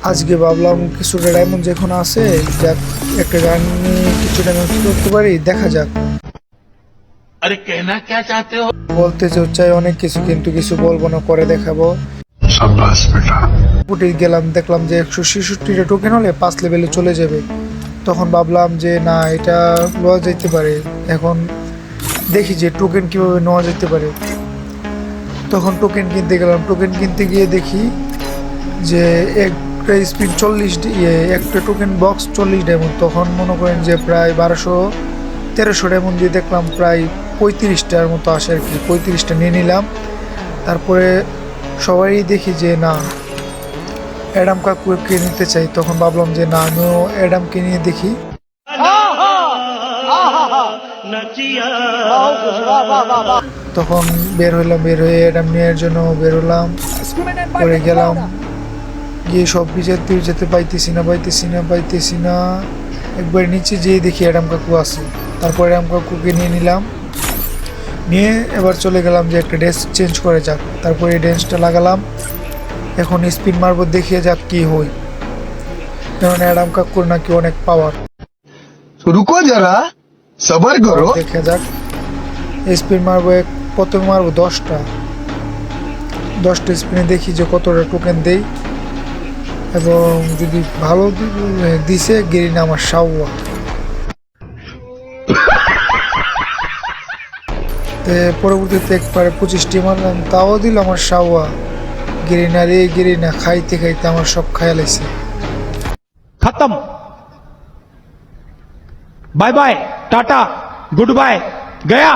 আজকে ভাবলাম কিছুটা ডায়মন্ড যখন আছে, যাক একটা গান নিয়ে কিছু ডায়মন্ড করতে পারি, দেখা যাক। अरे कहना क्या चाहते हो। বলতে চাই অনেক কিছু, কিন্তু কিছু বলবো না, করে দেখাবো। शाबाश बेटा। উঠে গেলাম, দেখলাম যে 166টা টোকেন হলে 5 লেভেলে চলে যাবে। তখন ভাবলাম যে না, এটা নেওয়া যেতে পারে। এখন দেখি যে টোকেন কিভাবে নেওয়া যেতে পারে। তখন টোকেন কিনতে গেলাম, টোকেন কিনতে গিয়ে দেখি যে একটা স্পিন 40 একটা টোকেন বক্স 40 ডায়মন্ড। তখন মনে করেন যে প্রায় 1200-1300 ডায়মন্ড দিয়ে দেখলাম প্রায় 35টার মতো আসে আর কি। 35টা নিয়ে নিলাম। তারপরে সবাই দেখি যে না, অ্যাডাম কাকুকে নিতে চাই। তখন ভাবলাম যে না, আমিও অ্যাডামকে নিয়ে দেখি। তখন বের হয়ে অ্যাডাম নেওয়ার জন্য বের হলাম, করে গেলাম। গিয়ে সব যেতে পাইতেছি না। একবার নিচে যেয়ে দেখি অ্যাডাম কাকু আছে। তারপর অ্যাডাম কাকুকে নিয়ে নিলাম, নিয়ে এবার চলে গেলাম যে একটা ড্রেস চেঞ্জ করে যাক। তারপরে এই ড্রেসটা লাগালাম। এখন স্পিন মারবো, দেখিয়ে যাক কি হই। কারণ অ্যাডাম কাকুর নাকি অনেক পাওয়ার। रुको जरा सबर करो। দেখে যাক, স্পিন মারবো। প্রথমে মারবো 10টা স্পিনে, দেখি যে কতটা টোকেন দেই। এবং যদি ভালো দিছে, গেরিনা আমার সাওয়া। পরবর্তীতে একবারে 25টি মারলাম, তাও দিল আমার সাওয়া। গেরিনা রে গেরিনা, খাইতে খাইতে আমার সব খায়া লাইছে। खत्म। Bye bye tata good bye गया।